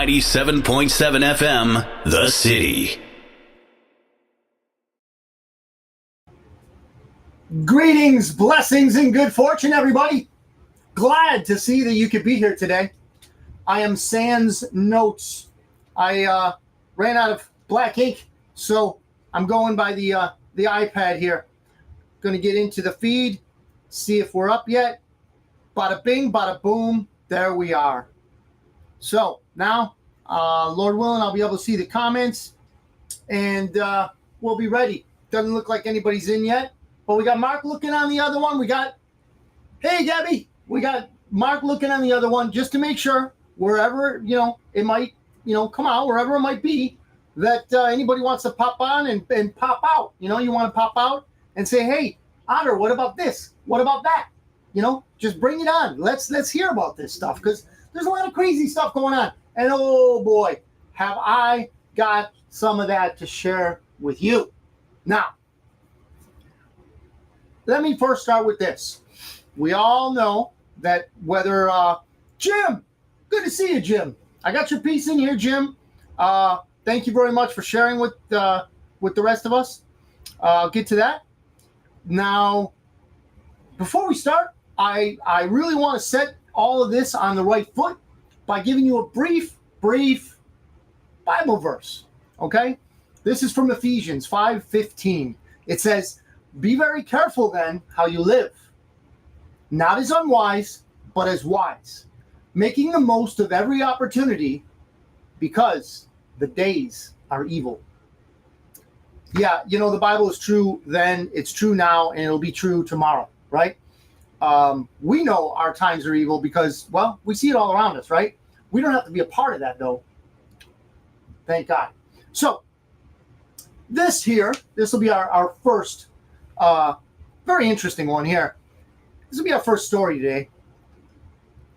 97.7 FM, The City. Greetings, blessings, and good fortune, everybody. Glad to see that you could be here today. I am sans notes. I ran out of black ink, so I'm going by the iPad here. Going to get into the feed, see if we're up yet. Bada bing, bada boom, there we are. So now, Lord willing, I'll be able to see the comments, and we'll be ready. Doesn't look like anybody's in yet. But we got Mark looking on the other one. Hey, Gabby, we got Mark looking on the other one just to make sure wherever, it might, come out, wherever it might be, that anybody wants to pop on and pop out. You want to pop out and say, hey, Otter, what about this? What about that? Just bring it on. Let's hear about this stuff because there's a lot of crazy stuff going on. And oh boy, have I got some of that to share with you. Now, let me first start with this. We all know that whether, Jim, good to see you, Jim. I got your piece in here, Jim. Thank you very much for sharing with the rest of us. I'll get to that. Now, before we start, I really want to set all of this on the right foot by giving you a brief Bible verse, okay? This is from Ephesians 5:15. It says, be very careful then how you live, not as unwise, but as wise, making the most of every opportunity because the days are evil. Yeah, the Bible is true then, it's true now, and it'll be true tomorrow, right? We know our times are evil because, well, we see it all around us, right? We don't have to be a part of that, though. Thank God. So, this will be our first very interesting one here. This will be our first story today.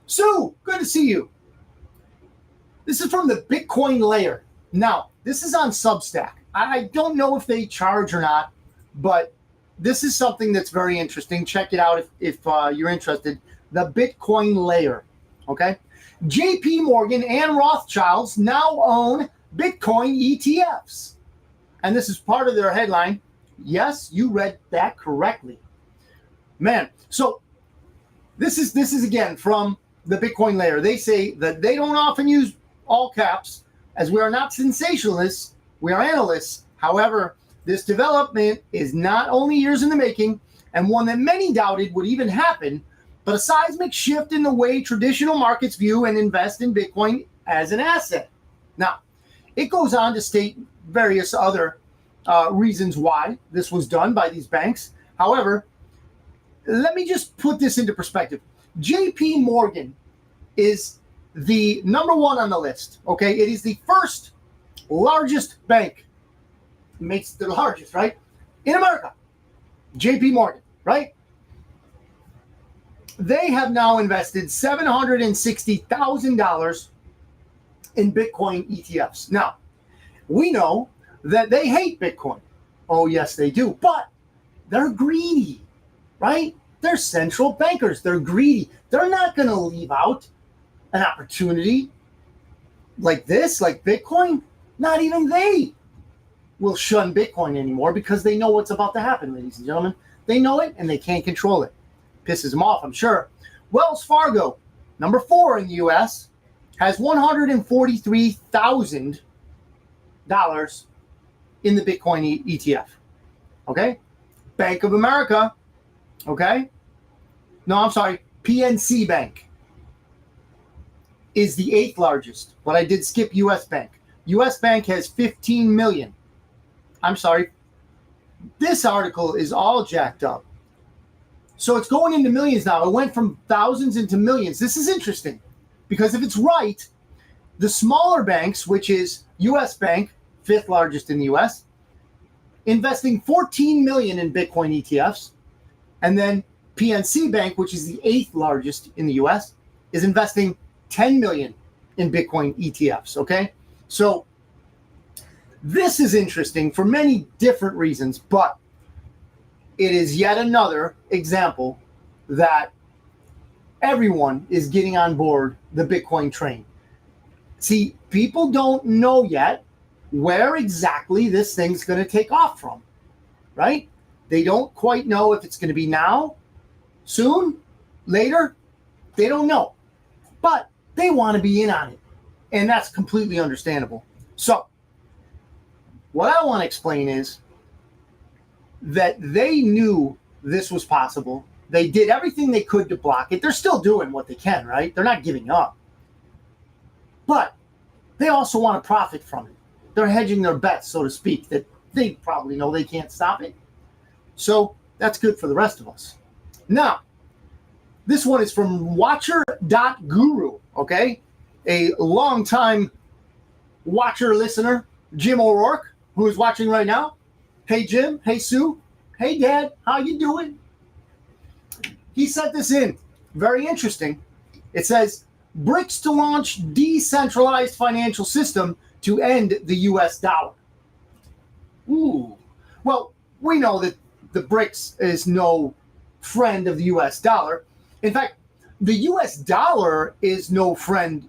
Sue, good to see you. This is from the Bitcoin Layer. Now, this is on Substack. I don't know if they charge or not, but this is something that's very interesting. Check it out if you're interested. The Bitcoin Layer. Okay? JP Morgan and Rothschilds now own Bitcoin ETFs. And this is part of their headline. Yes, you read that correctly. Man, so this is again from the Bitcoin Layer. They say that they don't often use all caps as we are not sensationalists, we are analysts. However, this development is not only years in the making and one that many doubted would even happen, but a seismic shift in the way traditional markets view and invest in Bitcoin as an asset. Now, it goes on to state various other reasons why this was done by these banks. However, let me just put this into perspective. JP Morgan is the number one on the list. Okay, it is the first largest bank. Makes the largest, right? In America. JP Morgan, right? They have now invested $760,000 in Bitcoin ETFs. Now, we know that they hate Bitcoin. Oh, yes, they do. But they're greedy, right? They're central bankers. They're greedy. They're not going to leave out an opportunity like this, like Bitcoin. Not even they will shun Bitcoin anymore because they know what's about to happen, ladies and gentlemen. They know it and they can't control it. Pisses them off, I'm sure. Wells Fargo, number 4 in the U.S., has $143,000 in the Bitcoin ETF. Okay? Bank of America. Okay? No, I'm sorry. PNC Bank is the 8th largest, but I did skip U.S. Bank. U.S. Bank has 15 million. I'm sorry. This article is all jacked up. So it's going into millions now. It went from thousands into millions. This is interesting because if it's right, the smaller banks, which is U.S. Bank, 5th largest in the U.S., investing 14 million in Bitcoin ETFs, and then PNC Bank, which is the 8th largest in the U.S., is investing 10 million in Bitcoin ETFs, okay? So this is interesting for many different reasons, but it is yet another example that everyone is getting on board the Bitcoin train. See, people don't know yet where exactly this thing's going to take off from, right? They don't quite know if it's going to be now, soon, later. They don't know. But they want to be in on it. And that's completely understandable. So, what I want to explain is that they knew this was possible. They did everything they could to block it. They're still doing what they can, right? They're not giving up. But they also want to profit from it. They're hedging their bets, so to speak, that they probably know they can't stop it. So that's good for the rest of us. Now, this one is from Watcher.guru, okay? A longtime watcher listener, Jim O'Rourke, who is watching right now. Hey, Jim. Hey, Sue. Hey, Dad. How you doing? He sent this in. Very interesting. It says, BRICS to launch decentralized financial system to end the U.S. dollar. Ooh. Well, we know that the BRICS is no friend of the U.S. dollar. In fact, the U.S. dollar is no friend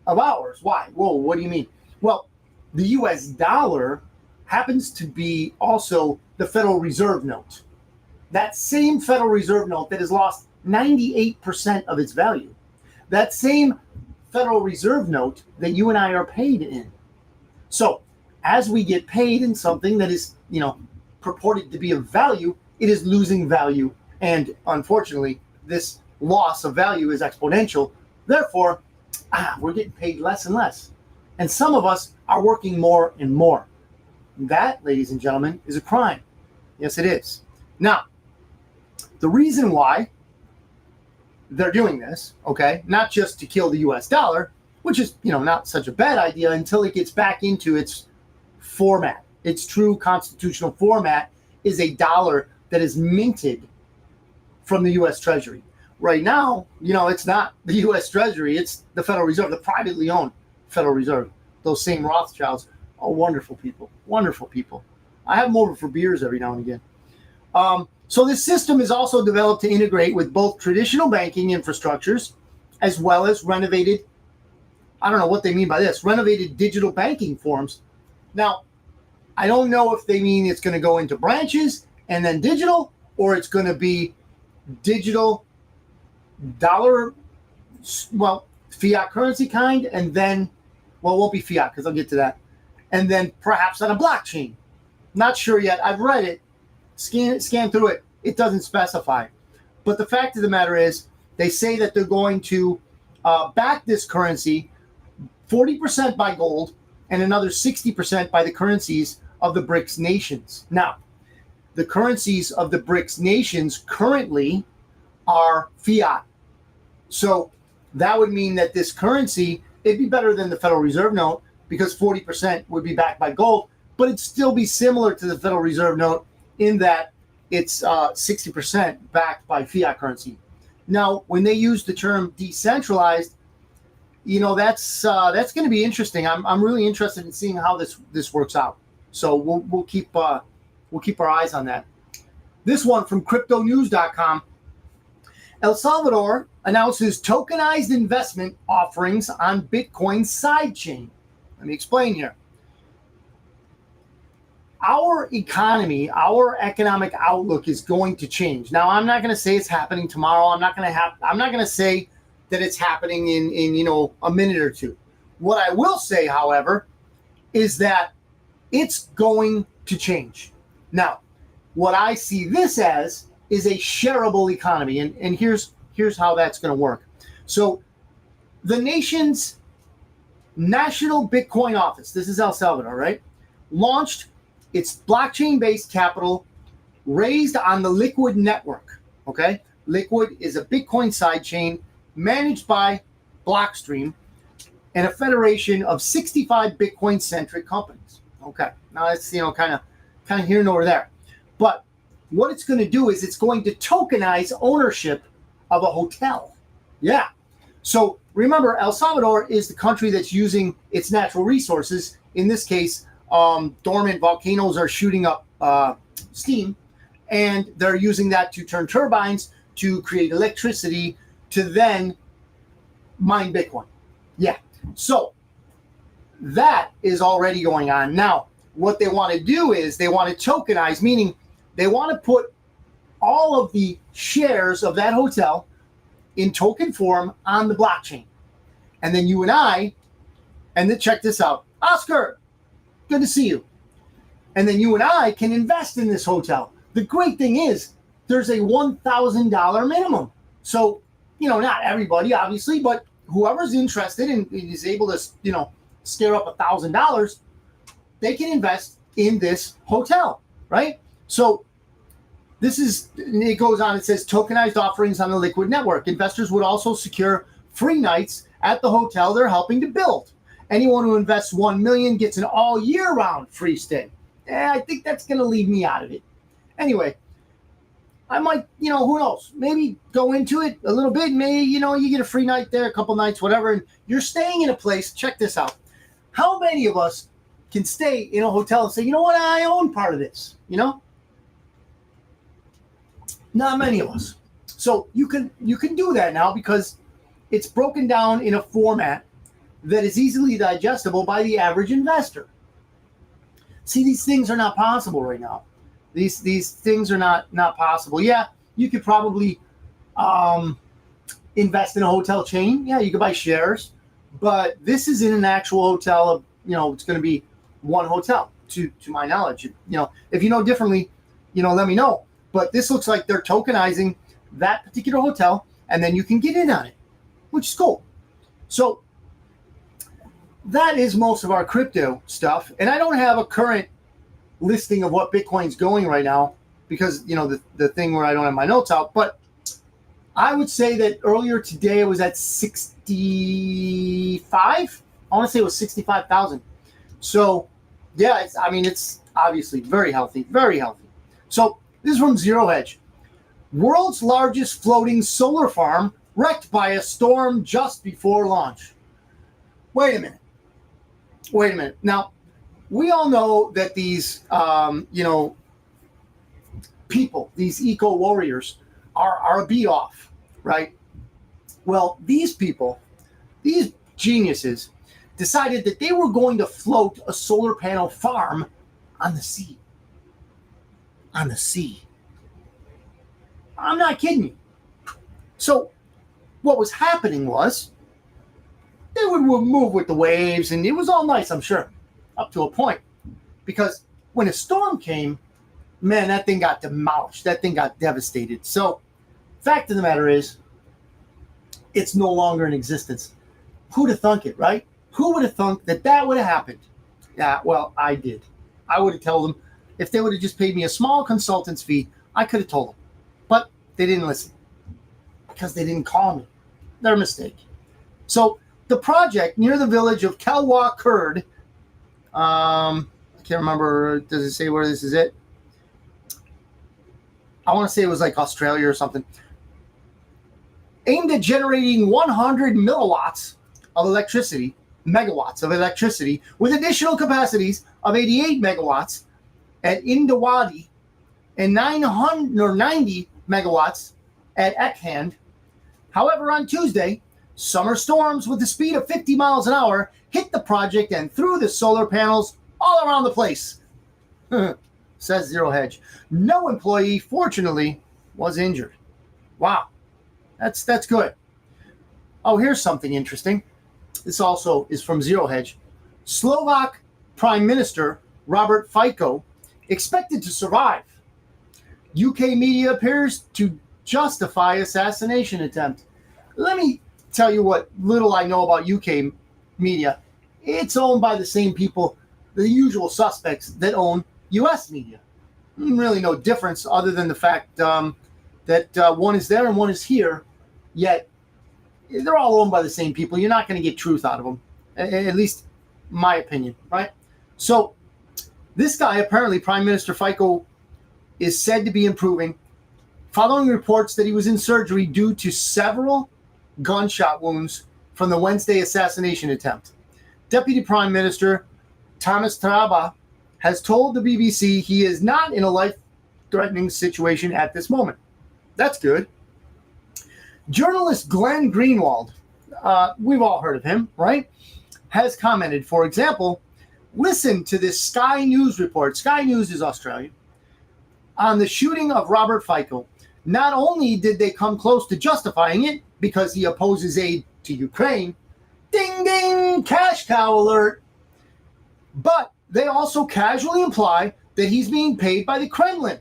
of ours. Why? Whoa, what do you mean? Well, the U.S. dollar happens to be also the Federal Reserve note. That same Federal Reserve note that has lost 98% of its value. That same Federal Reserve note that you and I are paid in. So, as we get paid in something that is, purported to be of value, it is losing value. And unfortunately, this loss of value is exponential. Therefore, we're getting paid less and less. And some of us are working more and more. That, ladies and gentlemen, is a crime. Yes, it is. Now, the reason why they're doing this, okay, not just to kill the U.S. dollar, which is, not such a bad idea until it gets back into its format. Its true constitutional format is a dollar that is minted from the U.S. Treasury. Right now, it's not the U.S. Treasury, it's the Federal Reserve, the privately owned Federal Reserve. Those same Rothschilds are wonderful people, wonderful people. I have them over for beers every now and again. So this system is also developed to integrate with both traditional banking infrastructures as well as renovated, I don't know what they mean by this, renovated digital banking forms. Now, I don't know if they mean it's going to go into branches and then digital, or it's going to be digital dollar, fiat currency kind, and then, it won't be fiat because I'll get to that. And then perhaps on a blockchain. Not sure yet. I've read it, scan through it. It doesn't specify. But the fact of the matter is, they say that they're going to back this currency 40% by gold and another 60% by the currencies of the BRICS nations. Now, the currencies of the BRICS nations currently are fiat. So that would mean that this currency, it'd be better than the Federal Reserve note because 40% would be backed by gold, but it'd still be similar to the Federal Reserve note in that it's 60% backed by fiat currency. Now, when they use the term decentralized, that's going to be interesting. I'm really interested in seeing how this works out. So we'll keep our eyes on that. This one from CryptoNews.com. El Salvador announces tokenized investment offerings on Bitcoin sidechain. Let me explain here. Our economy, our economic outlook is going to change. Now, I'm not going to say it's happening tomorrow. I'm not going to say that it's happening in a minute or two. What I will say, however, is that it's going to change. Now, what I see this as is a shareable economy, and here's how that's going to work. So, the nation's National Bitcoin Office, this is El Salvador, right? Launched its blockchain-based capital raised on the Liquid network, okay? Liquid is a Bitcoin sidechain managed by Blockstream and a federation of 65 Bitcoin-centric companies. Okay, now that's, kind of here and over there. But what it's going to do is it's going to tokenize ownership of a hotel. Yeah. So remember, El Salvador is the country that's using its natural resources. In this case, dormant volcanoes are shooting up steam, and they're using that to turn turbines to create electricity to then mine Bitcoin. Yeah. So that is already going on. Now, what they want to do is they want to tokenize, meaning they want to put all of the shares of that hotel in token form on the blockchain. And then you and I, and then check this out. Oscar, good to see you. And then you and I can invest in this hotel. The great thing is there's a $1,000 minimum. So, not everybody, obviously, but whoever's interested and is able to, scare up $1,000, they can invest in this hotel, right? So it goes on, it says tokenized offerings on the Liquid network. Investors would also secure free nights at the hotel they're helping to build. Anyone who invests $1 million gets an all year round free stay. I think that's going to leave me out of it. Anyway, I might, who knows, maybe go into it a little bit. Maybe, you get a free night there, a couple nights, whatever, and you're staying in a place. Check this out. How many of us can stay in a hotel and say, you know what, I own part of this, Not many of us. So you can do that now because it's broken down in a format that is easily digestible by the average investor. See, these things are not possible right now. These things are not possible. Yeah, you could probably invest in a hotel chain. Yeah, you could buy shares. But this is in an actual hotel. It's going to be one hotel, to my knowledge. If you know differently, let me know. But this looks like they're tokenizing that particular hotel, and then you can get in on it, which is cool. So that is most of our crypto stuff. And I don't have a current listing of what Bitcoin's going right now because, the thing where I don't have my notes out. But I would say that earlier today it was at 65. I want to say it was 65,000. So, yeah, it's obviously very healthy, very healthy. So this is from Zero Hedge. World's largest floating solar farm wrecked by a storm just before launch. Wait a minute. Now, we all know that these, people, these eco warriors, are a beat off, right? Well, these people, these geniuses, decided that they were going to float a solar panel farm on the sea. On the sea. I'm not kidding you. So, what was happening was, they would move with the waves, and it was all nice, I'm sure, up to a point. Because when a storm came, man, that thing got demolished. That thing got devastated. So, fact of the matter is, it's no longer in existence. Who'd have thunk it, right? Who would have thunk that would have happened? Yeah, well, I did. I would have told them, if they would have just paid me a small consultant's fee, I could have told them. But they didn't listen because they didn't call me. Their mistake. So, the project near the village of Kelwa Kurd, I can't remember, does it say where this is it? I want to say it was like Australia or something. Aimed at generating 100 megawatts of electricity with additional capacities of 88 megawatts at Indawadi and 90 megawatts at Ekhand. However, on Tuesday, summer storms with the speed of 50 miles an hour hit the project and threw the solar panels all around the place, says Zero Hedge. No employee, fortunately, was injured. Wow, that's good. Oh, here's something interesting. This also is from Zero Hedge. Slovak Prime Minister Robert Fico expected to survive. UK media appears to justify assassination attempt. Let me tell you what little I know about UK media. It's owned by the same people, the usual suspects that own US media. Really no difference other than the fact that one is there and one is here, yet they're all owned by the same people. You're not going to get truth out of them, at least my opinion, right? So this guy, apparently Prime Minister Fico, is said to be improving following reports that he was in surgery due to several gunshot wounds from the Wednesday assassination attempt. Deputy Prime Minister Thomas Traba has told the BBC he is not in a life-threatening situation at this moment. That's good. Journalist Glenn Greenwald, we've all heard of him, right, has commented, for example, listen to this Sky News report. Sky News is Australian. On the shooting of Robert Fico. Not only did they come close to justifying it because he opposes aid to Ukraine, ding ding, cash cow alert, but they also casually imply that he's being paid by the Kremlin.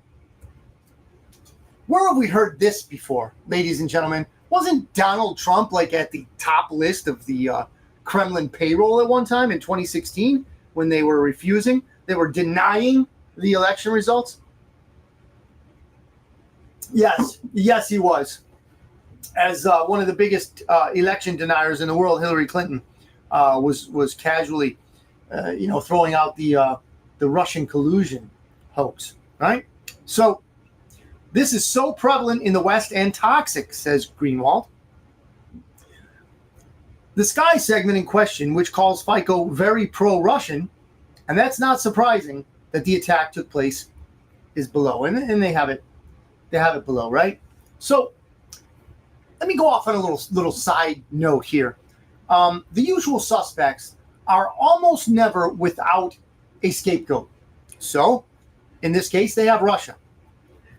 Where have we heard this before, ladies and gentlemen? Wasn't Donald Trump like at the top list of the Kremlin payroll at one time in 2016 when they were refusing? They were denying the election results? Yes, he was. As one of the biggest election deniers in the world, Hillary Clinton was casually, throwing out the Russian collusion hoax, right? So this is so prevalent in the West and toxic, says Greenwald. The Sky segment in question, which calls Fico very pro-Russian, and that's not surprising that the attack took place, is below, and they have it. They have it below, right? So let me go off on a little side note here. The usual suspects are almost never without a scapegoat. So in this case, they have Russia.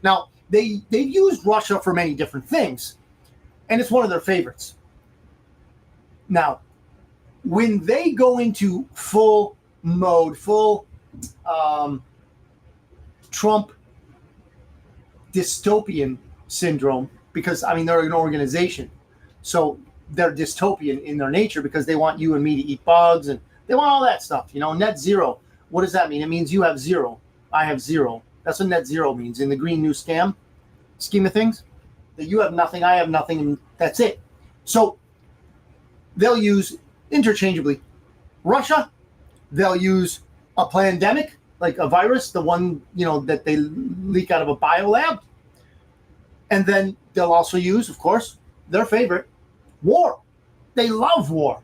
Now, they've used Russia for many different things, and it's one of their favorites. Now, when they go into full mode, Trump dystopian syndrome, because they're an organization, so they're dystopian in their nature because they want you and me to eat bugs and they want all that stuff. Net zero. What does that mean? It means you have zero, I have zero. That's what net zero means in the Green New scheme of things. That you have nothing, I have nothing, and that's it. So they'll use interchangeably Russia. They'll use a pandemic, like a virus, the one that they leak out of a biolab. And then they'll also use, of course, their favorite, war. They love war.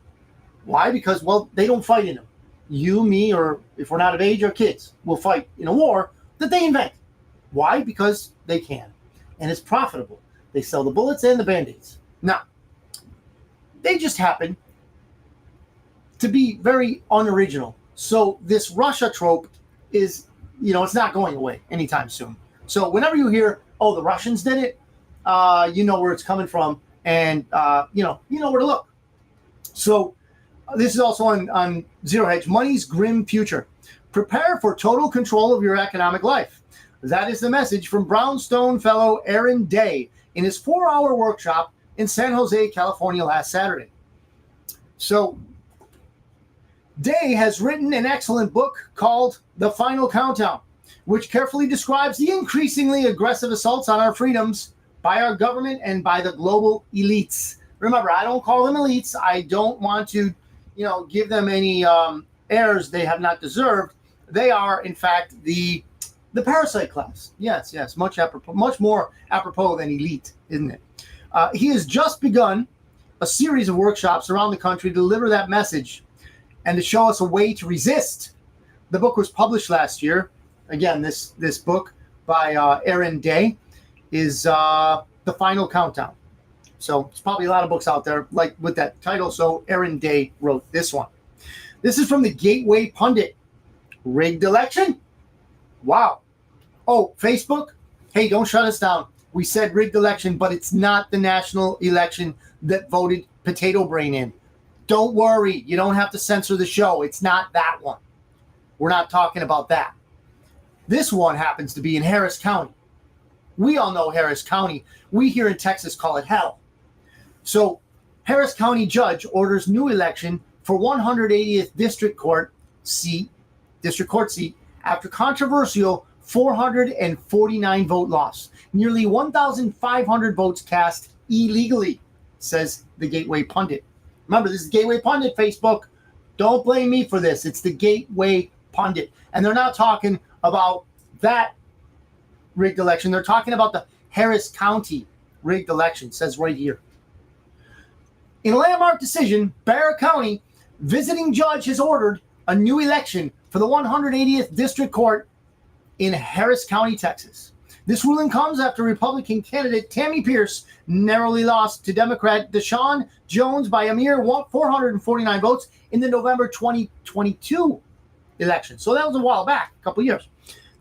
Why? Because, they don't fight in them. You, me, or if we're not of age, our kids will fight in a war that they invent. Why? Because they can. And it's profitable. They sell the bullets and the Band-Aids. Now, they just happen to be very unoriginal. So this Russia trope is, it's not going away anytime soon. So whenever you hear, the Russians did it, you know where it's coming from, and you know where to look. So this is also on Zero Hedge. Money's grim future. Prepare for total control of your economic life. That is the message from Brownstone fellow Aaron Day in his 4-hour workshop in San Jose, California last Saturday. So Day has written an excellent book called The Final Countdown, which carefully describes the increasingly aggressive assaults on our freedoms by our government and by the global elites. Remember, I don't call them elites. I don't want to, give them any airs they have not deserved. They are, in fact, the parasite class. Yes, much more apropos than elite, isn't it? He has just begun a series of workshops around the country to deliver that message and to show us a way to resist. The book was published last year. Again, this book by Aaron Day is The Final Countdown. So there's probably a lot of books out there like with that title. So Aaron Day wrote this one. This is from the Gateway Pundit. Rigged election? Wow. Oh, Facebook? Hey, don't shut us down. We said rigged election, but it's not the national election that voted Potato Brain in. Don't worry. You don't have to censor the show. It's not that one. We're not talking about that. This one happens to be in Harris County. We all know Harris County. We here in Texas call it hell. So Harris County judge orders new election for 180th District Court seat after controversial 449 vote loss. Nearly 1,500 votes cast illegally, says the Gateway Pundit. Remember, this is Gateway Pundit, Facebook. Don't blame me for this. It's the Gateway Pundit. And they're not talking about that rigged election. They're talking about the Harris County rigged election, it says right here. In a landmark decision, Bexar County visiting judge has ordered a new election for the 180th District Court in Harris County, Texas. This ruling comes after Republican candidate Tammy Pierce narrowly lost to Democrat Deshaun Jones by a mere 449 votes in the November 2022 election. So that was a while back, a couple years.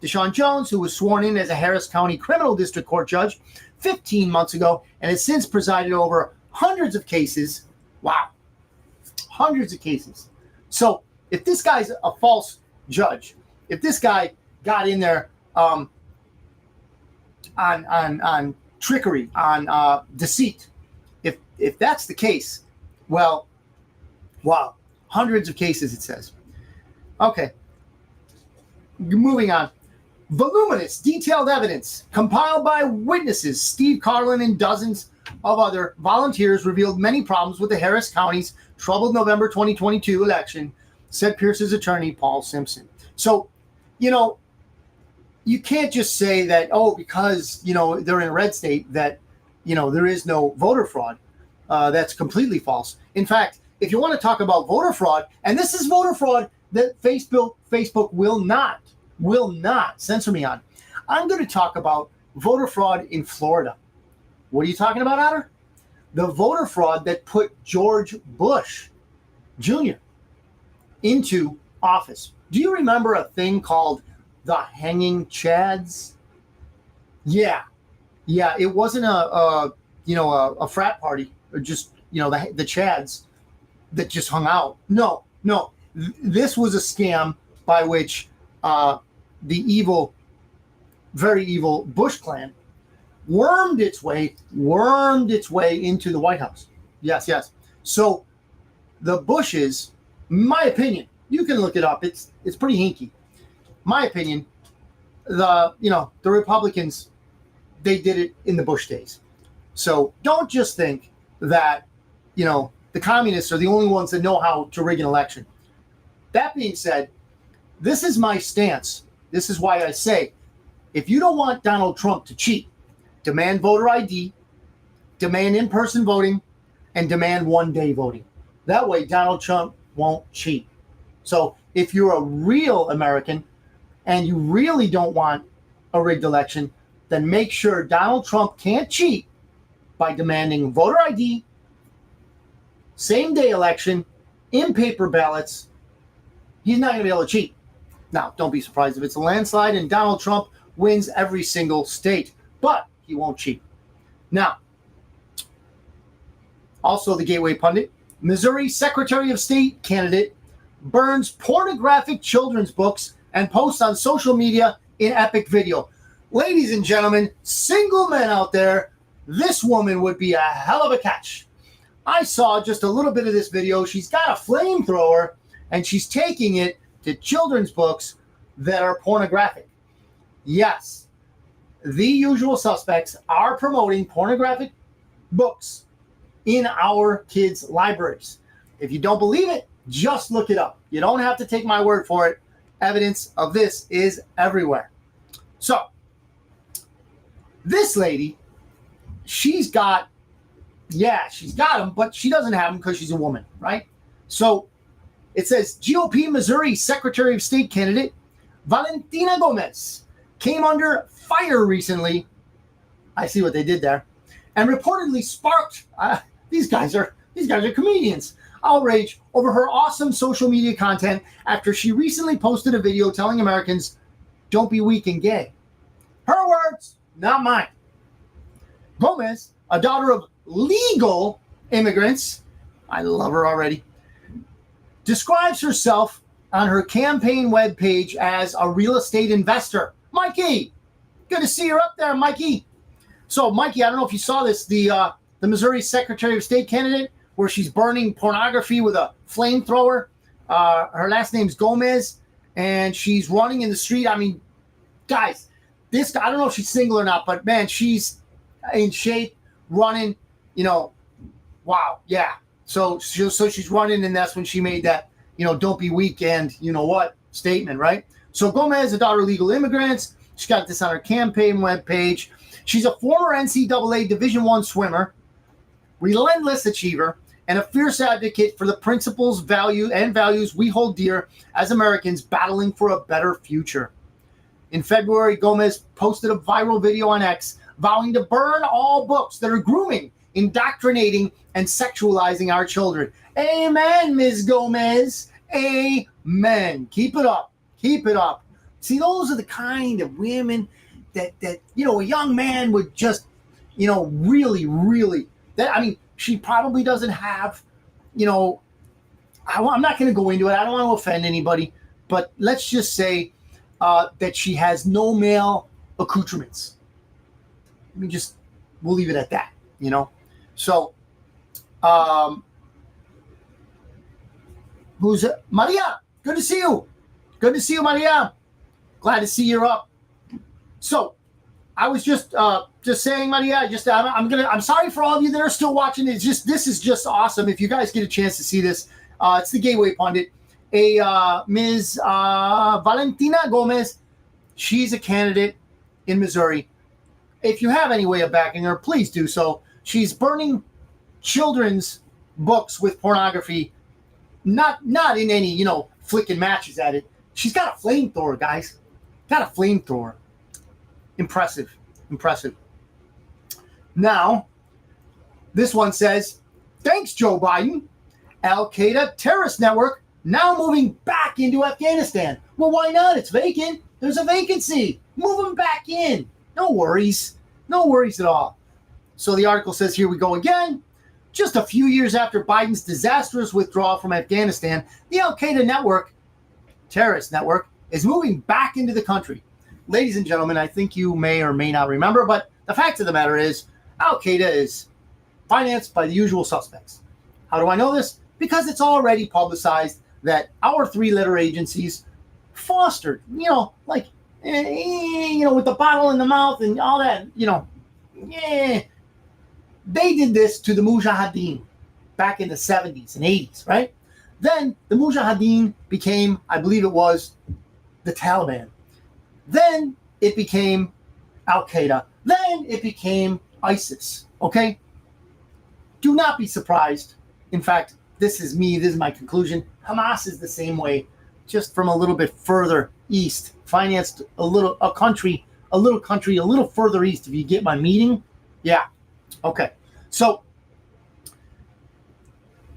Deshaun Jones, who was sworn in as a Harris County Criminal District Court judge 15 months ago and has since presided over hundreds of cases. Wow. Hundreds of cases. So if this guy's a false judge, if this guy got in there on trickery, on deceit, if that's the case, well, wow. Hundreds of cases, it says. Okay. Moving on. Voluminous, detailed evidence compiled by witnesses Steve Carlin and dozens of other volunteers revealed many problems with the Harris County's troubled November 2022 election, said Pierce's attorney, Paul Simpson. So, you can't just say that, because, they're in a red state that, there is no voter fraud. That's completely false. In fact, if you want to talk about voter fraud, and this is voter fraud that Facebook will not censor me on. I'm going to talk about voter fraud in Florida. What are you talking about, Otter? The voter fraud that put George Bush Jr. into office. Do you remember a thing called the hanging chads? Yeah. It wasn't a frat party or just the chads that just hung out. No. This was a scam by which the evil, very evil Bush clan wormed its way into the White House. Yes. So the Bushes, my opinion, you can look it up. It's pretty hinky. My opinion, the Republicans, they did it in the Bush days. So don't just think that, the communists are the only ones that know how to rig an election. That being said, this is my stance. This is why I say, if you don't want Donald Trump to cheat, demand voter ID, demand in-person voting, and demand one-day voting. That way, Donald Trump won't cheat. So if you're a real American and you really don't want a rigged election, then make sure Donald Trump can't cheat by demanding voter ID, same-day election, in-paper ballots. He's not going to be able to cheat. Now, don't be surprised if it's a landslide and Donald Trump wins every single state, but he won't cheat. Now, also the Gateway Pundit, Missouri Secretary of State candidate burns pornographic children's books and posts on social media in epic video. Ladies and gentlemen, single men out there, this woman would be a hell of a catch. I saw just a little bit of this video. She's got a flamethrower and she's taking it to children's books that are pornographic. Yes, the usual suspects are promoting pornographic books in our kids' libraries. If you don't believe it, just look it up. You don't have to take my word for it. Evidence of this is everywhere. So, this lady, she's got them, but she doesn't have them because she's a woman, right? So, it says GOP Missouri Secretary of State candidate Valentina Gomez came under fire recently. I see what they did there, and reportedly sparked. These guys are comedians. Outrage over her awesome social media content after she recently posted a video telling Americans, "Don't be weak and gay." Her words, not mine. Gomez, a daughter of legal immigrants, I love her already, describes herself on her campaign webpage as a real estate investor. Mikey, good to see you up there, Mikey. So, Mikey, I don't know if you saw this, the Missouri Secretary of State candidate, where she's burning pornography with a flamethrower. Her last name's Gomez, and she's running in the street. I mean, guys, this guy, I don't know if she's single or not, but man, she's in shape, running, wow, yeah. So she's running, and that's when she made that, don't be weak and statement, right? So Gomez, a daughter of legal immigrants, she's got this on her campaign webpage. She's a former NCAA Division I swimmer, relentless achiever, and a fierce advocate for the principles, values we hold dear as Americans battling for a better future. In February, Gomez posted a viral video on X vowing to burn all books that are grooming, indoctrinating, and sexualizing our children. Amen, Ms. Gomez. Amen. Keep it up. Keep it up. See, those are the kind of women that a young man would just, really, really, she probably doesn't have, I'm not going to go into it. I don't want to offend anybody, but let's just say that she has no male accoutrements. We'll leave it at that, So, who's Maria? Good to see you. Good to see you, Maria. Glad to see you're up. So, I was just saying, Maria. I'm sorry for all of you that are still watching. This is just awesome. If you guys get a chance to see this, it's the Gateway Pundit. Ms. Valentina Gomez. She's a candidate in Missouri. If you have any way of backing her, please do so. She's burning children's books with pornography. Not in any, flicking matches at it. She's got a flamethrower, guys. Got a flamethrower. Impressive. Now, this one says, thanks, Joe Biden. Al-Qaeda terrorist network now moving back into Afghanistan. Well, why not? It's vacant. There's a vacancy. Move them back in. No worries. No worries at all. So the article says, here we go again. Just a few years after Biden's disastrous withdrawal from Afghanistan, the Al-Qaeda network, terrorist network, is moving back into the country. Ladies and gentlemen, I think you may or may not remember, but the fact of the matter is Al-Qaeda is financed by the usual suspects. How do I know this? Because it's already publicized that our three-letter agencies fostered, with the bottle in the mouth and all that, they did this to the Mujahideen back in the 70s and 80s, right? Then the Mujahideen became, I believe it was, the Taliban. Then it became Al-Qaeda. Then it became ISIS, okay? Do not be surprised. In fact, this is my conclusion. Hamas is the same way, just from a little bit further east, financed a little country a little further east, if you get my meaning. Yeah. Okay. So,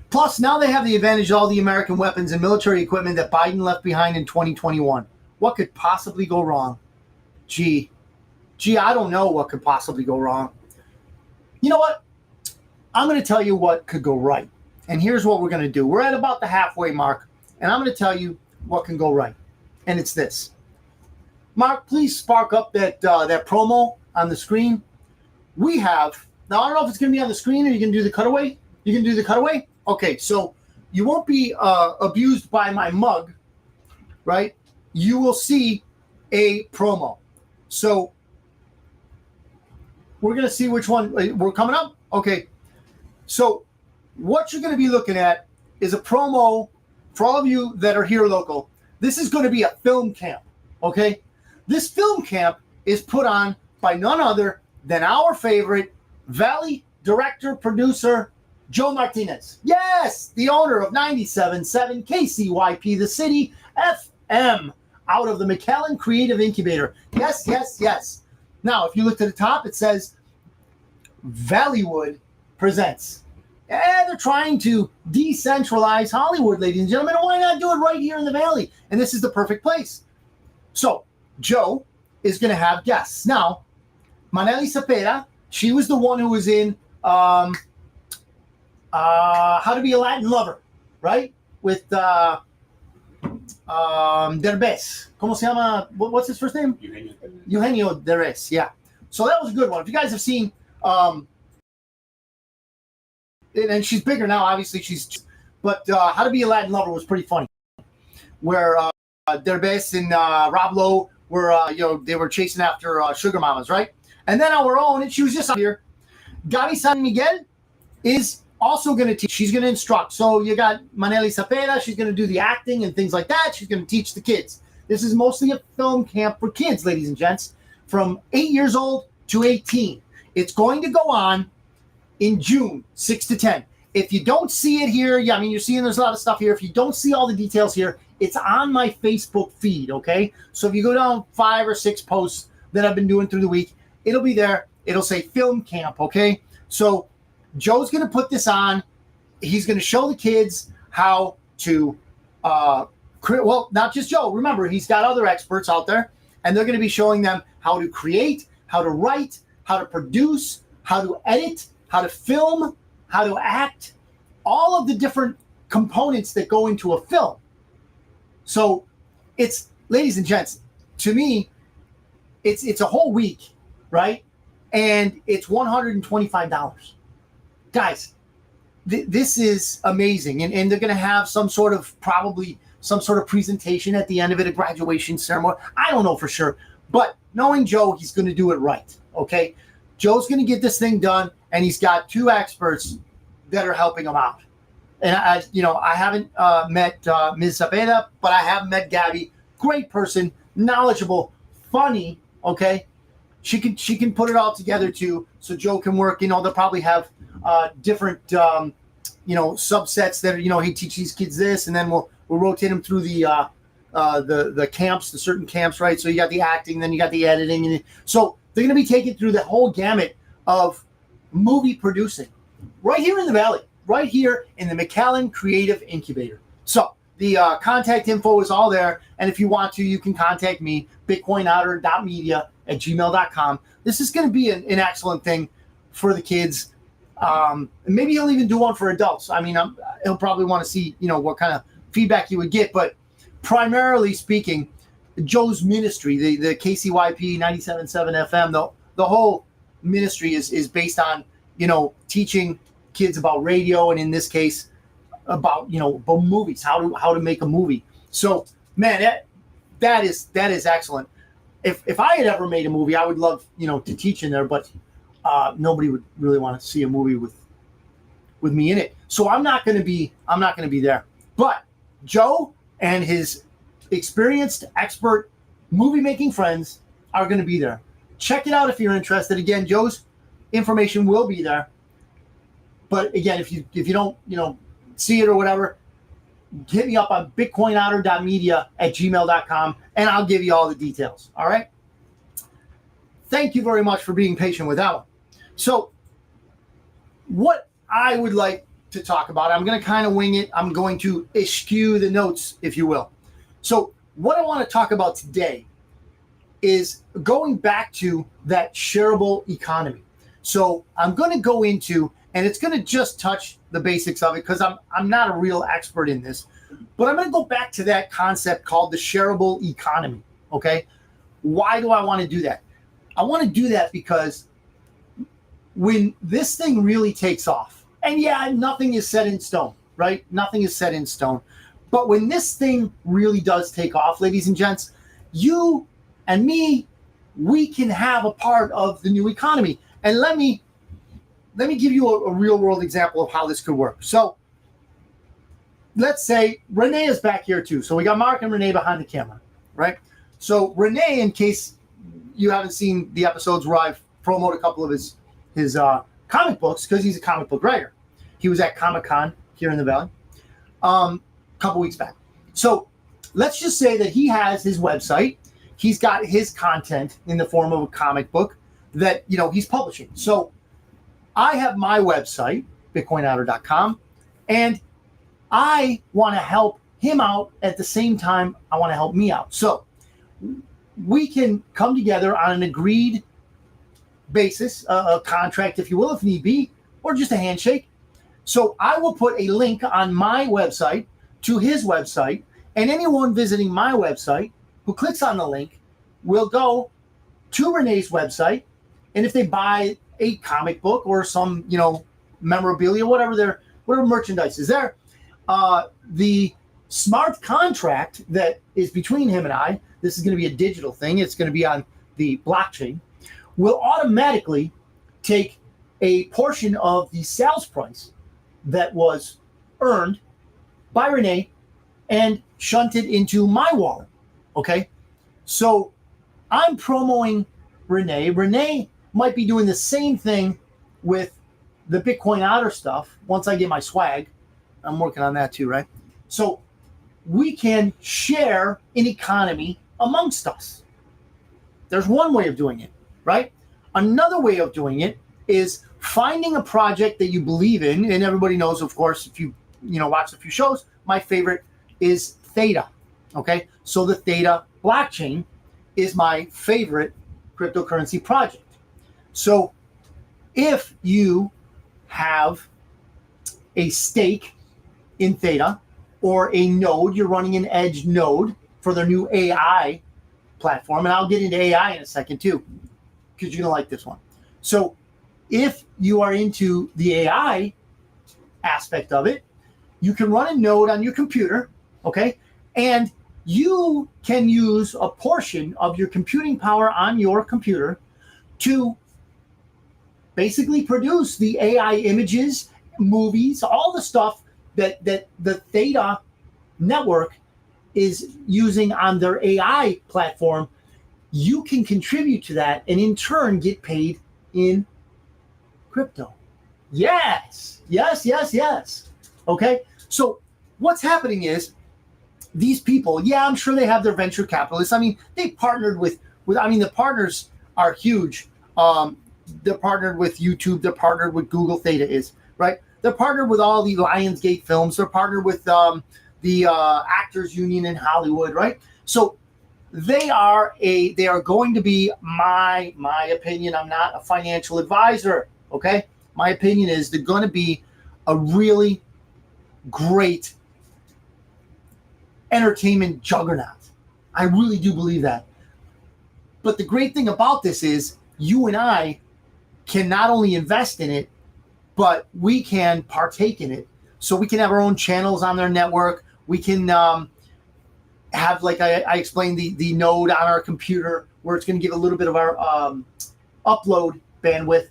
plus now they have the advantage of all the American weapons and military equipment that Biden left behind in 2021. What could possibly go wrong? Gee, I don't know what could possibly go wrong. You know what? I'm going to tell you what could go right. And here's what we're going to do. We're at about the halfway mark, and I'm going to tell you what can go right. And it's this. Mark, please spark up that promo on the screen. We have, now I don't know if it's going to be on the screen or you can do the cutaway. You can do the cutaway? Okay, so you won't be abused by my mug, right? You will see a promo. So we're going to see which one we're coming up. Okay, so what you're going to be looking at is a promo for all of you that are here local. This is going to be a film camp, okay? This film camp is put on by none other than our favorite Valley director, producer, Joe Martinez. Yes, the owner of 97.7 KCYP, the City FM, out of the McAllen Creative Incubator. Yes, yes, yes. Now, if you look to the top, it says Valleywood presents. Yeah, they're trying to decentralize Hollywood, ladies and gentlemen. Why not do it right here in the Valley? And this is the perfect place. So, Joe is going to have guests. Now, Maneli Cepeda, she was the one who was in How to Be a Latin Lover, right? With Derbez. ¿Cómo se llama? What's his first name? Eugenio Derbez, yeah. So that was a good one. If you guys have seen... and she's bigger now, obviously. But How to Be a Latin Lover was pretty funny, where Derbez and Rob Lowe were, they were chasing after sugar mamas, right? And then our own, and she was just out here, Gaby San Miguel is also going to teach. She's going to instruct. So you got Maneli Cepeda. She's going to do the acting and things like that. She's going to teach the kids. This is mostly a film camp for kids, ladies and gents, from 8 years old to 18. It's going to go on in June, 6 to 10. If you don't see it here, you're seeing there's a lot of stuff here. If you don't see all the details here, It's on my Facebook feed, okay? So if you go down 5 or 6 posts that I've been doing through the week, it'll be there. It'll say film camp, okay? So Joe's going to put this on. He's going to show the kids how to well, not just Joe. Remember, he's got other experts out there, and they're going to be showing them how to create, how to write, how to produce, how to edit, how to film, how to act, all of the different components that go into a film. So it's, ladies and gents, to me, it's a whole week, right? And it's $125. Guys, this is amazing. And they're going to have probably some sort of presentation at the end of it, a graduation ceremony. I don't know for sure. But knowing Joe, he's going to do it right, okay? Joe's going to get this thing done, and he's got 2 experts that are helping him out. And I haven't met Ms. Zapeta, but I have met Gabby. Great person, knowledgeable, funny, okay? She can put it all together too, so Joe can work. They'll probably have different subsets that he teaches these kids this, and then we'll rotate them through the camps, the certain camps, right? So you got the acting, then you got the editing, and so they're going to be taken through the whole gamut of movie producing right here in the Valley, right here in the McAllen Creative Incubator. So the contact info is all there, and if you want to, you can contact me, bitcoinotter.media@gmail.com. This is going to be an excellent thing for the kids. Maybe he'll even do one for adults. I mean, he'll probably want to see, what kind of feedback you would get. But primarily speaking, Joe's ministry, the KCYP 97.7 FM, the whole ministry is based on, teaching kids about radio, and in this case, about movies, how to make a movie. So, man, that is excellent. If I had ever made a movie, I would love to teach in there, but nobody would really want to see a movie with me in it. So I'm not going to be there. But Joe and his experienced expert movie making friends are going to be there. Check it out if you're interested. Again, Joe's information will be there. But again, if you don't see it or whatever, hit me up on bitcoinotter.media@gmail.com, and I'll give you all the details. All right. Thank you very much for being patient with that one. So what I would like to talk about, I'm going to kind of wing it. I'm going to eschew the notes, if you will. So what I want to talk about today is going back to that shareable economy. So I'm going to go into, and it's going to just touch the basics of it because I'm not a real expert in this, but I'm going to go back to that concept called the shareable economy. Okay. Why do I want to do that? I want to do that because when this thing really takes off, and yeah, nothing is set in stone, right? Nothing is set in stone. But when this thing really does take off, ladies and gents, you and me, we can have a part of the new economy. And let me give you a real world example of how this could work. So let's say Renee is back here too. So we got Mark and Renee behind the camera, right? So Renee, in case you haven't seen the episodes where I've promoted a couple of his comic books, because he's a comic book writer. He was at Comic-Con here in the Valley a couple weeks back. So let's just say that he has his website. He's got his content in the form of a comic book that he's publishing. So I have my website, bitcoinotter.com, and I want to help him out at the same time I want to help me out. So we can come together on an agreed basis, a contract, if you will, if need be, or just a handshake. So I will put a link on my website to his website, and anyone visiting my website who clicks on the link will go to Renee's website, and if they buy a comic book or some, memorabilia, whatever merchandise is there, the smart contract that is between him and I, this is going to be a digital thing, it's going to be on the blockchain, will automatically take a portion of the sales price that was earned by Renee and shunted into my wallet. Okay. So I'm promoting Renee. Renee might be doing the same thing with the Bitcoin Otter stuff once I get my swag. I'm working on that too, right? So we can share an economy amongst us. There's one way of doing it, right? Another way of doing it is finding a project that you believe in, and everybody knows, of course, if you watch a few shows, my favorite is Theta. Okay, so the Theta blockchain is my favorite cryptocurrency project. So if you have a stake in Theta or a node, you're running an edge node for their new AI platform, and I'll get into AI in a second too, because you're gonna like this one. So if you are into the AI aspect of it, you can run a node on your computer, okay? And you can use a portion of your computing power on your computer to basically produce the AI images, movies, all the stuff that the Theta network is using on their AI platform. You can contribute to that and in turn get paid in crypto. Yes. Okay. So what's happening is these people, yeah, I'm sure they have their venture capitalists. I mean, they partnered with the partners are huge. They're partnered with YouTube. They're partnered with Google. Theta is, right? They're partnered with all the Lionsgate films. They're partnered with the Actors Union in Hollywood, right? So they are going to be, my opinion, I'm not a financial advisor, okay? My opinion is they're going to be a really great entertainment juggernaut. I really do believe that. But the great thing about this is you and I can not only invest in it, but we can partake in it. So we can have our own channels on their network. We can have, like I explained, the node on our computer where it's going to give a little bit of our upload bandwidth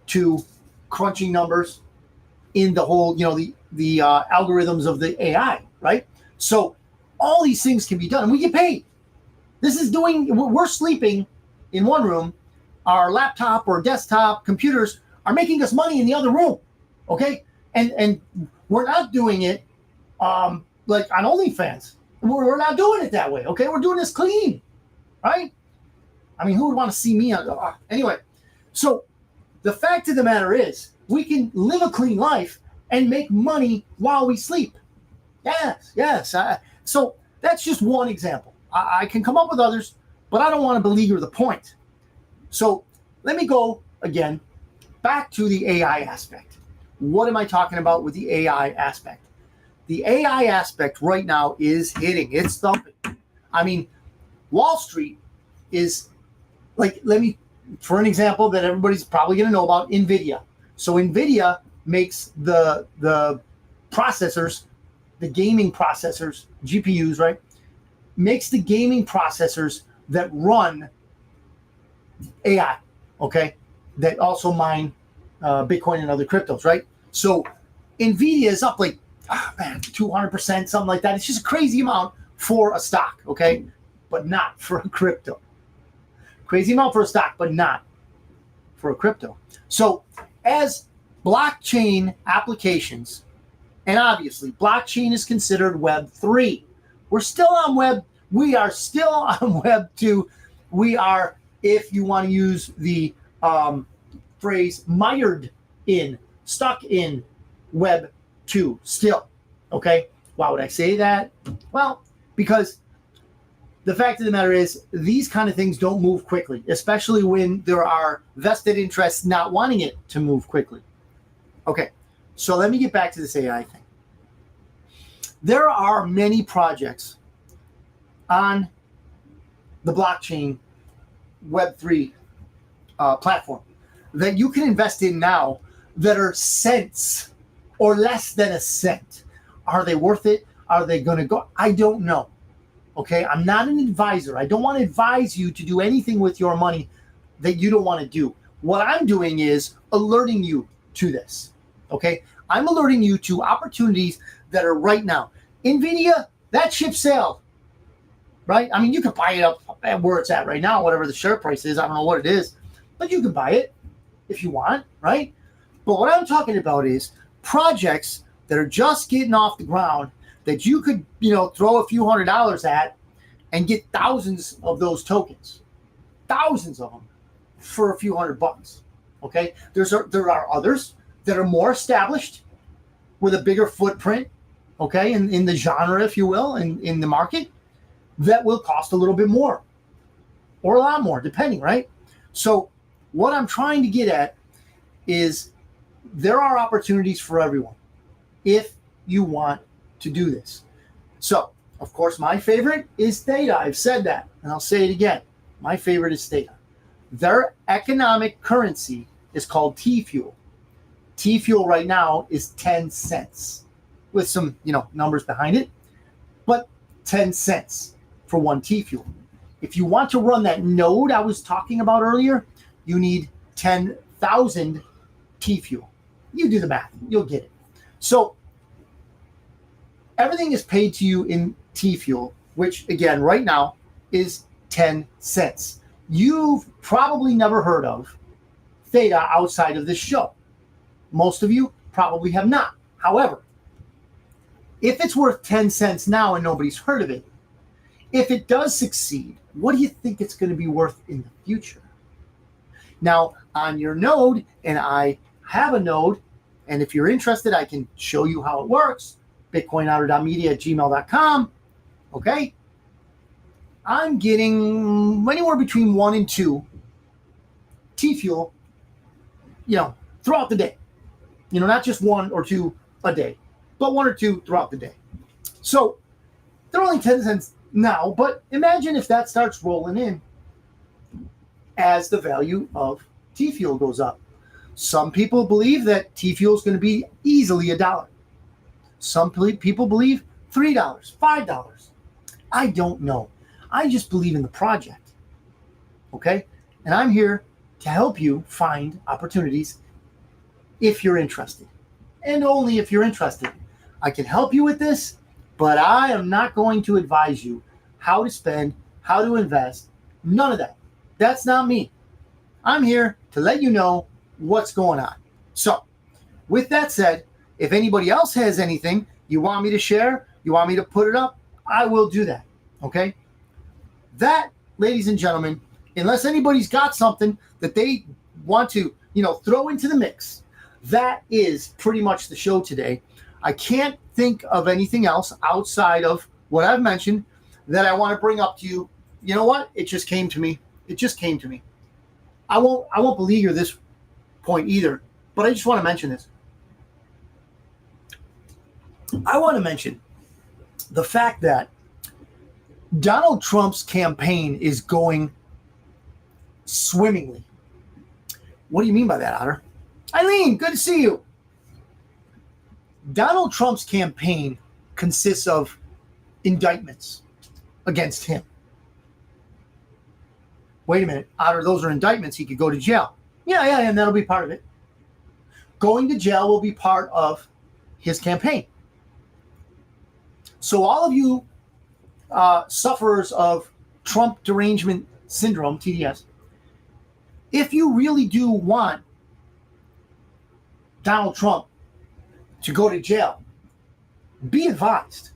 to crunching numbers in the whole, the algorithms of the AI, right? So all these things can be done and we get paid. We're sleeping in one room. Our laptop or desktop computers are making us money in the other room, okay? And we're not doing it like on OnlyFans. We're not doing it that way, okay? We're doing this clean, right? I mean, who would want to see me? Anyway, so the fact of the matter is we can live a clean life and make money while we sleep. Yes. So that's just one example. I can come up with others, but I don't want to beleaguer the point. So let me go again back to the AI aspect. What am I talking about with the AI aspect? The AI aspect right now is hitting. It's thumping. I mean, Wall Street is like, for an example that everybody's probably going to know about, NVIDIA. So NVIDIA makes the processors, the gaming processors, GPUs, right? Makes the gaming processors that run AI, okay? That also mine Bitcoin and other cryptos, right? So NVIDIA is up like, 200%, something like that. It's just a crazy amount for a stock, okay? But not for a crypto. Crazy amount for a stock, but not for a crypto. So as blockchain applications, and obviously blockchain is considered Web 3. We are still on Web 2. We are, if you want to use the phrase, stuck in Web 2 still, okay? Why would I say that? Well, because the fact of the matter is these kind of things don't move quickly, especially when there are vested interests not wanting it to move quickly. Okay, so let me get back to this AI thing. There are many projects on the blockchain Web3 platform that you can invest in now that are cents or less than a cent. Are they worth it? Are they going to go? I don't know. Okay, I'm not an advisor. I don't want to advise you to do anything with your money that you don't want to do. What I'm doing is alerting you to this. Okay, I'm alerting you to opportunities that are right now. NVIDIA, that ship sailed, right? I mean, you can buy it up at where it's at right now, whatever the share price is. I don't know what it is, but you can buy it if you want, right? But what I'm talking about is projects that are just getting off the ground that you could, throw a few $100s at and get thousands of those tokens, thousands of them for a few $100. Okay. There are others that are more established with a bigger footprint, okay, in the genre, if you will, in the market, that will cost a little bit more or a lot more, depending, right? So what I'm trying to get at is there are opportunities for everyone if you want to do this. So, of course, my favorite is Theta. I've said that, and I'll say it again. My favorite is Theta. Their economic currency is called T-Fuel. T-Fuel right now is 10 cents with some, numbers behind it, but 10 cents for one T-Fuel. If you want to run that node I was talking about earlier, you need 10,000 T-Fuel. You do the math, you'll get it. So everything is paid to you in T-Fuel, which again, right now is 10 cents. You've probably never heard of Theta outside of this show. Most of you probably have not. However, if it's worth 10 cents now and nobody's heard of it, if it does succeed, what do you think it's going to be worth in the future? Now, on your node, and I have a node, and if you're interested, I can show you how it works, bitcoinotter.media@gmail.com, okay? I'm getting anywhere between 1 and 2 T-Fuel, throughout the day. Not just 1 or 2 a day, but 1 or 2 throughout the day. So they're only 10 cents now, but imagine if that starts rolling in as the value of T-Fuel goes up. Some people believe that T-Fuel is going to be easily $1. Some people believe $3, $5. I don't know. I just believe in the project. Okay? And I'm here to help you find opportunities if you're interested. And only if you're interested. I can help you with this, but I am not going to advise you how to spend, how to invest, none of that. That's not me. I'm here to let you know what's going on. So, with that said, if anybody else has anything you want me to share, you want me to put it up, I will do that. Okay? That, ladies and gentlemen, unless anybody's got something that they want to, throw into the mix, that is pretty much the show today. I can't think of anything else outside of what I've mentioned that I want to bring up to you. You know what? It just came to me. I won't beleaguer this point either, but I just want to mention this. I want to mention the fact that Donald Trump's campaign is going swimmingly. What do you mean by that, Otter? Eileen, good to see you. Donald Trump's campaign consists of indictments against him. Wait a minute, Otter, those are indictments. He could go to jail. Yeah, and that'll be part of it. Going to jail will be part of his campaign. So all of you sufferers of Trump derangement syndrome, TDS, if you really do want Donald Trump to go to jail, be advised.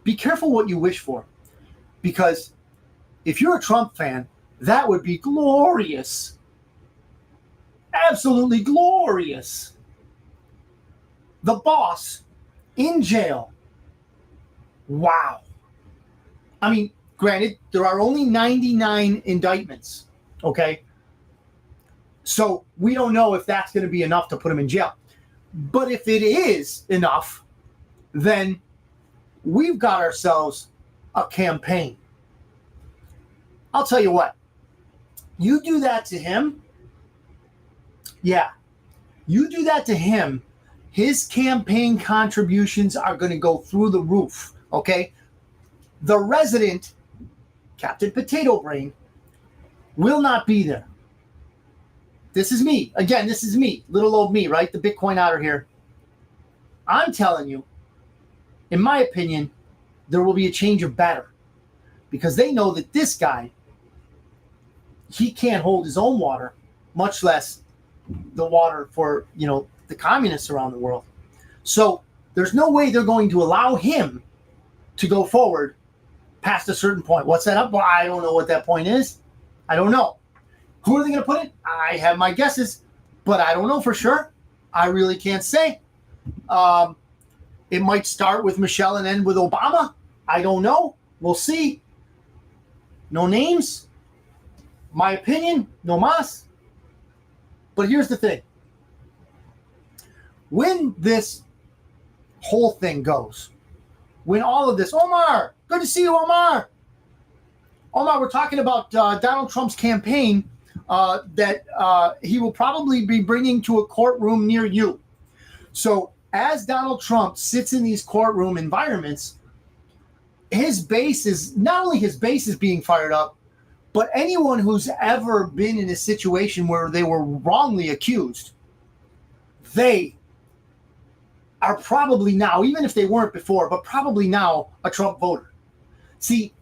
Be careful what you wish for. Because if you're a Trump fan, that would be glorious. Absolutely glorious. The boss in jail. Wow. I mean, granted, there are only 99 indictments, okay? So we don't know if that's going to be enough to put him in jail. But if it is enough, then we've got ourselves a campaign. I'll tell you what. You do that to him, yeah. You do that to him, his campaign contributions are going to go through the roof, okay? The resident, Captain Potato Brain, will not be there. This is me. Again, this is me. Little old me, right? The Bitcoin Otter here. I'm telling you, in my opinion, there will be a change of batter. Because they know that this guy, he can't hold his own water, much less the water for, the communists around the world. So there's no way they're going to allow him to go forward past a certain point. What's that up? Well, I don't know what that point is. I don't know. Who are they going to put in? I have my guesses, but I don't know for sure. I really can't say. It might start with Michelle and end with Obama. I don't know. We'll see. No names. My opinion, no mas. But here's the thing. When this whole thing goes, when all of this, Omar, good to see you, Omar. Omar, we're talking about Donald Trump's campaign that he will probably be bringing to a courtroom near you. So as Donald Trump sits in these courtroom environments, his base is, not only his base is being fired up, but anyone who's ever been in a situation where they were wrongly accused, they are probably now, even if they weren't before, but probably now a Trump voter. See,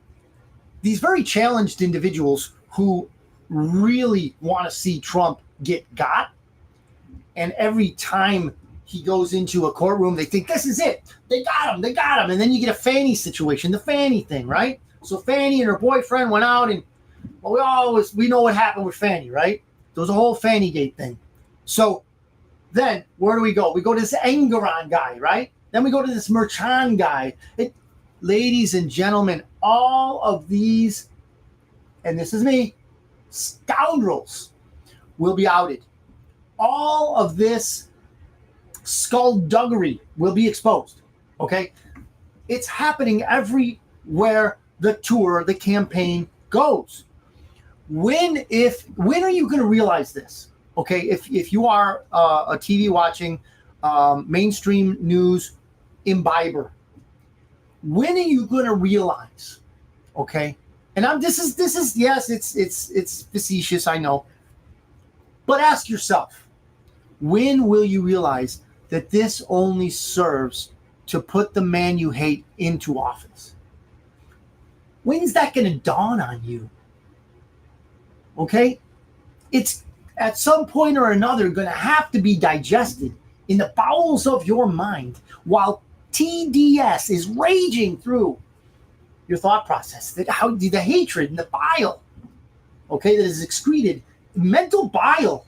these very challenged individuals who really want to see Trump get got, and every time he goes into a courtroom, they think, this is it. They got him. And then you get a Fanny situation, the Fanny thing, right? So Fanny and her boyfriend went out, and well, we know what happened with Fanny, right? There was a whole Fanny Gate thing. So then where do we go? We go to this Engeron guy, right? Then we go to this Merchan guy. Ladies and gentlemen, all of these, and this is me, scoundrels will be outed. All of this skullduggery will be exposed, okay? It's happening everywhere the tour, the campaign goes. When are you going to realize this? Okay, if you are a TV watching, mainstream news imbiber, when are you going to realize? Okay, and this is yes, it's facetious, I know, but ask yourself, when will you realize that this only serves to put the man you hate into office? When's that going to dawn on you? Okay, it's at some point or another going to have to be digested in the bowels of your mind while TDS is raging through your thought process. That how the hatred and the bile, okay, that is excreted, mental bile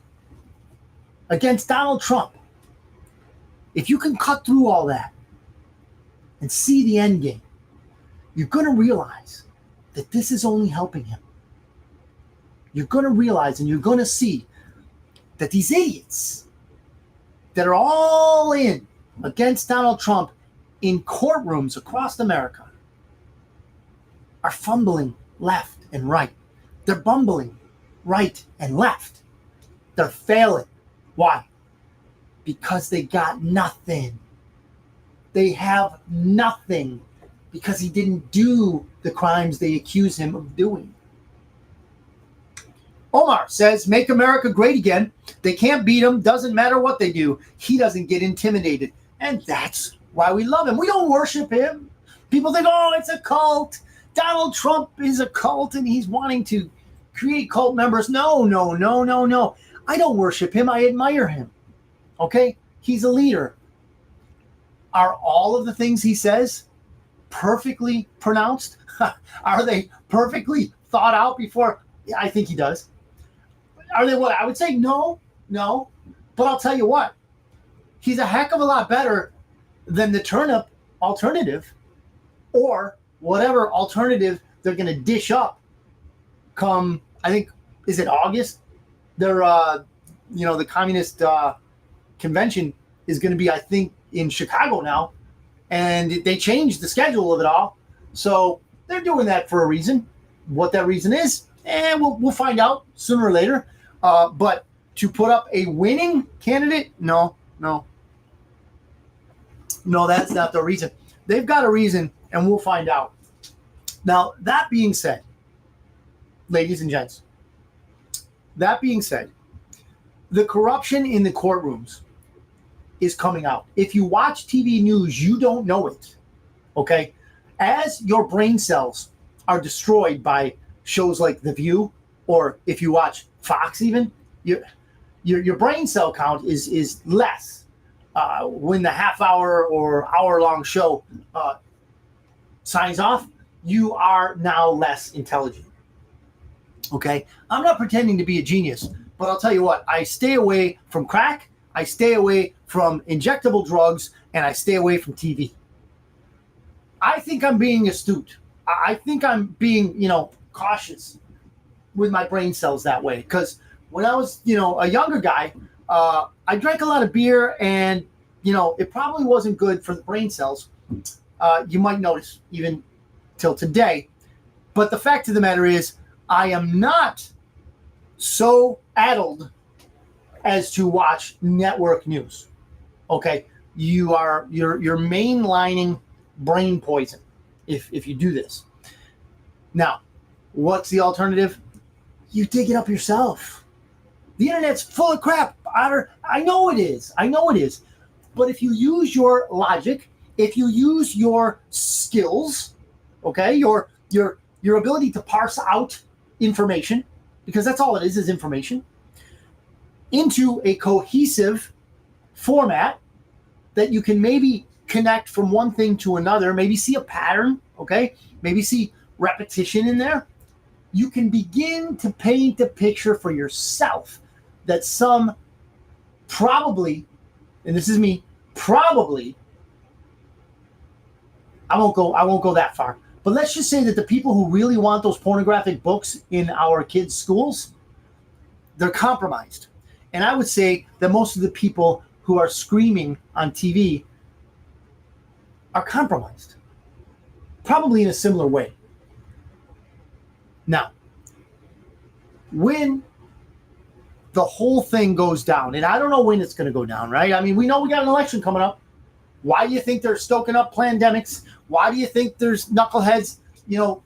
against Donald Trump. If you can cut through all that and see the end game, you're going to realize that this is only helping him. You're going to realize and you're going to see that these idiots that are all in against Donald Trump in courtrooms across America are fumbling left and right. They're bumbling right and left. They're failing. Why? Because they got nothing. They have nothing because he didn't do the crimes they accuse him of doing. Omar says, make America great again. They can't beat him. Doesn't matter what they do. He doesn't get intimidated. And that's why we love him. We don't worship him. People think, oh, it's a cult. Donald Trump is a cult and he's wanting to create cult members. No. I don't worship him. I admire him. Okay? He's a leader. Are all of the things he says perfectly pronounced? Are they perfectly thought out before? I think he does. Are they what? I would say no. But I'll tell you what. He's a heck of a lot better than the turnip alternative or whatever alternative they're going to dish up come, I think, is it August? They're, the communist convention is going to be, I think, in Chicago now. And they changed the schedule of it all. So they're doing that for a reason. What that reason is, we'll find out sooner or later. But to put up a winning candidate, no, that's not the reason. They've got a reason, and we'll find out. Now, that being said, ladies and gents, the corruption in the courtrooms is coming out. If you watch TV news, you don't know it, okay? As your brain cells are destroyed by shows like The View, or if you watch Fox even, your brain cell count is less when the half-hour or hour-long show signs off, you are now less intelligent. Okay? I'm not pretending to be a genius, but I'll tell you what, I stay away from crack, I stay away from injectable drugs, and I stay away from TV. I think I'm being astute. I think I'm being, cautious with my brain cells that way. Because when I was, a younger guy, I drank a lot of beer, and, it probably wasn't good for the brain cells. You might notice even till today. But the fact of the matter is, I am not so addled as to watch network news. Okay, you're mainlining brain poison if you do this. Now, what's the alternative? You dig it up yourself. The internet's full of crap, Otter. I know it is. But if you use your logic, if you use your skills, okay, your ability to parse out information, because that's all it is information, into a cohesive format that you can maybe connect from one thing to another, maybe see a pattern, okay, maybe see repetition in there, you can begin to paint a picture for yourself that some probably, and this is me, probably, I won't go that far, but let's just say that the people who really want those pornographic books in our kids' schools, they're compromised. And I would say that most of the people who are screaming on TV are compromised, probably in a similar way. Now, when the whole thing goes down, and I don't know when it's going to go down, right? I mean, we know we got an election coming up. Why do you think they're stoking up pandemics? Why do you think there's knuckleheads,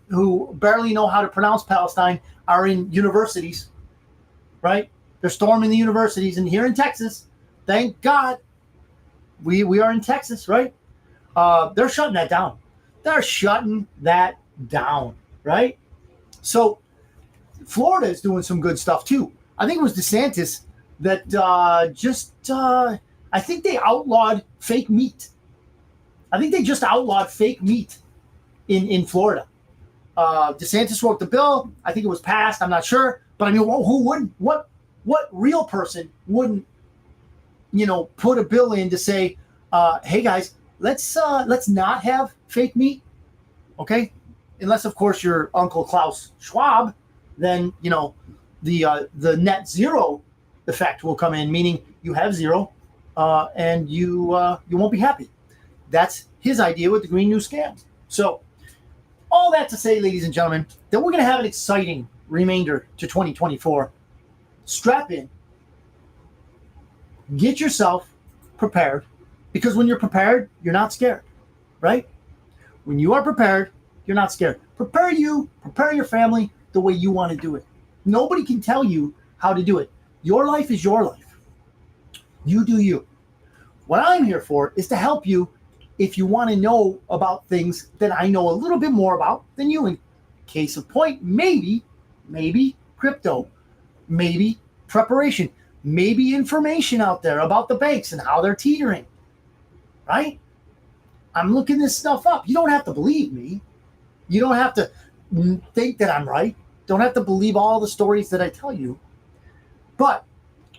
who barely know how to pronounce Palestine are in universities, right? They're storming the universities. And here in Texas, thank God, we are in Texas, right? They're shutting that down. They're shutting that down, right? So Florida is doing some good stuff too. I think it was DeSantis that I think they outlawed fake meat. I think they just outlawed fake meat in Florida. DeSantis wrote the bill. I think it was passed. I'm not sure. But I mean, who wouldn't? What real person wouldn't, put a bill in to say, hey guys, let's not have fake meat, okay? Unless of course you're Uncle Klaus Schwab, then the net zero effect will come in, meaning you have zero, and you won't be happy. That's his idea with the Green New Scam. So all that to say, ladies and gentlemen, that we're going to have an exciting remainder to 2024. Strap in. Get yourself prepared, because when you're prepared, you're not scared, right? When you are prepared, you're not scared. Prepare your family the way you want to do it. Nobody can tell you how to do it. Your life is your life. You do you. What I'm here for is to help you if you want to know about things that I know a little bit more about than you. In case of point, maybe crypto, maybe preparation, maybe information out there about the banks and how they're teetering, right? I'm looking this stuff up. You don't have to believe me. You don't have to think that I'm right. Don't have to believe all the stories that I tell you. But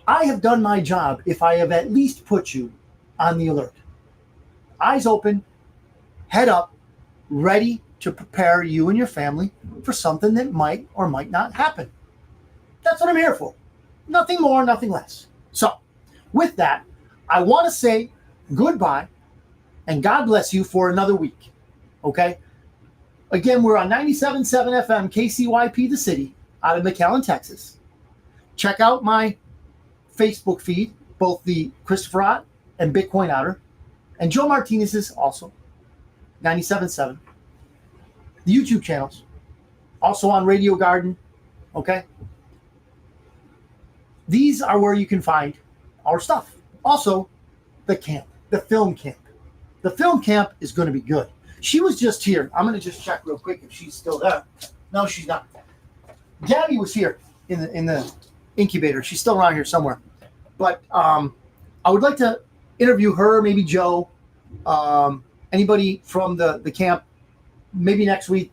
I have done my job if I have at least put you on the alert. Eyes open, head up, ready to prepare you and your family for something that might or might not happen. That's what I'm here for. Nothing more, nothing less. So, with that, I want to say goodbye and God bless you for another week. Okay? Again, we're on 97.7 FM, KCYP The City, out of McAllen, Texas. Check out my Facebook feed, both the Christopher Ott and Bitcoin Otter, and Joe Martinez's also, 97.7. The YouTube channels, also on Radio Garden, okay? These are where you can find our stuff. Also, the camp, the film camp. The film camp is going to be good. She was just here. I'm going to just check real quick if she's still there. No, she's not. Gabby was here in the incubator. She's still around here somewhere. But I would like to interview her, maybe Joe, anybody from the camp maybe next week,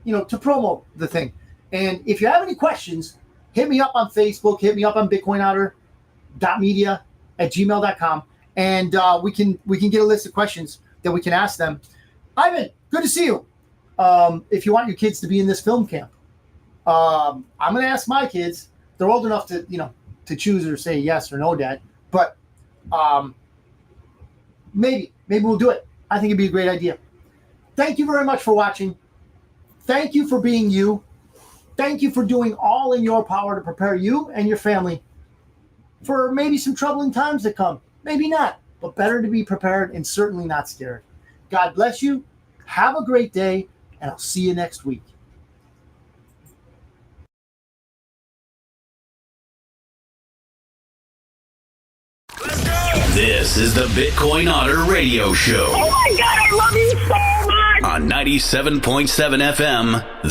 to promote the thing. And if you have any questions, hit me up on Facebook, hit me up on bitcoinotter.media@gmail.com, and we can get a list of questions that we can ask them. Ivan, good to see you. If you want your kids to be in this film camp, I'm going to ask my kids. They're old enough to choose or say yes or no, Dad. But maybe we'll do it. I think it'd be a great idea. Thank you very much for watching. Thank you for being you. Thank you for doing all in your power to prepare you and your family for maybe some troubling times that come. Maybe not, but better to be prepared and certainly not scared. God bless you. Have a great day, and I'll see you next week. This is the Bitcoin Otter Radio Show. Oh my God, I love you so much! On 97.7 FM, The